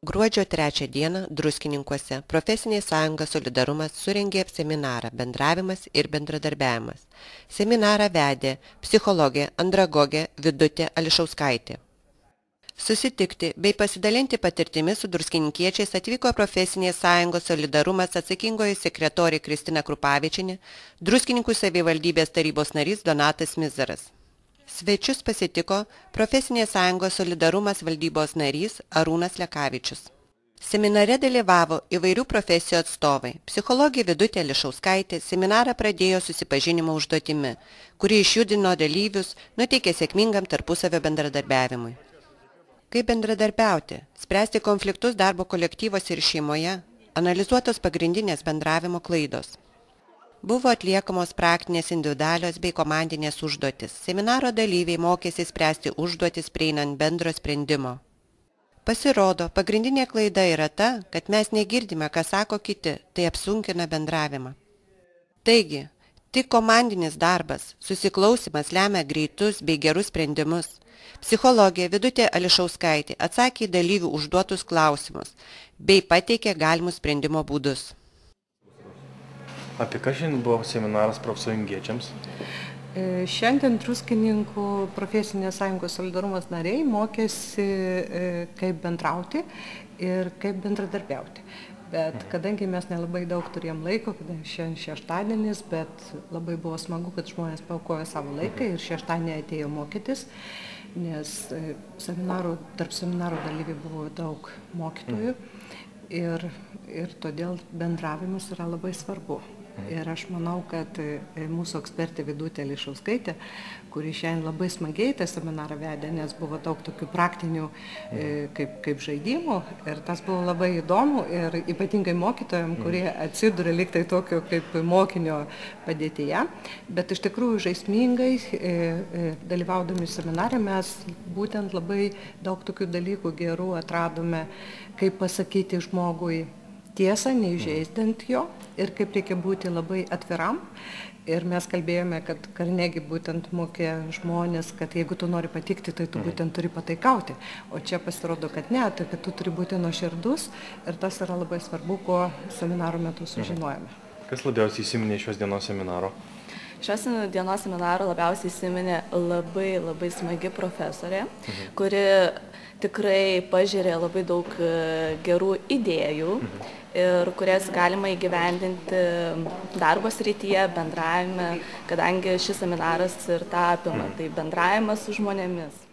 Gruodžio 3 dieną Druskininkuose profesinė sąjunga Solidarumas surengė seminarą Bendravimas ir bendradarbiavimas. Seminarą vedė psichologė andragogė Vidutė Ališauskaitė. Susitikti bei pasidalinti patirtimi su druskininkiečiais atvyko profesinės sąjungos Solidarumas atsakingoji sekretorė Kristina Krupavičienė, Druskininkų savivaldybės tarybos narys Donatas Mizaras. Svečius pasitiko profesinės sąjungos Solidarumas valdybos narys Arūnas Lekavičius. Seminare dalyvavo įvairių profesijų atstovai. Psichologė Vidutė Ališauskaitė seminarą pradėjo susipažinimo užduotimi, kuri išjudino dalyvius, nuteikė sėkmingam tarpusavio bendradarbiavimui. Kaip bendradarbiauti, spręsti konfliktus darbo kolektyvose ir šeimoje, analizuotos pagrindinės bendravimo klaidos. Buvo atliekamos praktinės individualios bei komandinės užduotis. Seminaro dalyviai mokėsi spręsti užduotis prieinant bendro sprendimo. Pasirodo, pagrindinė klaida yra ta, kad mes negirdime, ką sako kiti, tai apsunkina bendravimą. Taigi, tik komandinis darbas, susiklausimas lemia greitus bei gerus sprendimus. Psichologė Vidutė Ališauskaitė atsakė į dalyvių užduotus klausimus bei pateikė galimus sprendimo būdus. Apie ką šiandien buvo seminaras profsąjungiečiams? Šiandien Druskininkų profesinės sąjungos Solidarumas nariai mokėsi, kaip bendrauti ir kaip bendradarbiauti. Bet kadangi mes nelabai daug turėjom laiko, kadangi šiandien šeštadienis, bet labai buvo smagu, kad žmonės paaukojo savo laiką ir šeštadienį atėjo mokytis, nes tarp seminaro dalyvių buvo daug mokytojų ir todėl bendravimas yra labai svarbu. Ir aš manau, kad mūsų ekspertė Vidutė Ališauskaitė, kuri šiandien labai smagiai tą seminarą vedė, nes buvo daug tokių praktinių kaip žaidimų ir tas buvo labai įdomu ir ypatingai mokytojams, kurie atsiduria lyg tai tokio kaip mokinio padėtyje, bet iš tikrųjų žaismingai dalyvaudami seminare mes būtent labai daug tokių dalykų gerų atradome, kaip pasakyti žmogui tiesą, neįžeisdant jo ir kaip reikia būti labai atviram. Ir mes kalbėjome, kad Karnegi būtent mokė žmonės, kad jeigu tu nori patikti, tai tu būtent turi pataikauti. O čia pasirodo, kad ne, tai kad tu turi būti nuoširdus ir tas yra labai svarbu, ko seminaro metu sužinojome. Kas labiausiai įsiminė šios dienos seminaro? Šios dienos seminaro labiausiai įsiminė labai smagi profesorė, kuri tikrai pažėrė labai daug gerų idėjų ir kurias galima įgyvendinti darbo srityje, bendravime, kadangi šis seminaras ir tą apima, tai bendravimas su žmonėmis.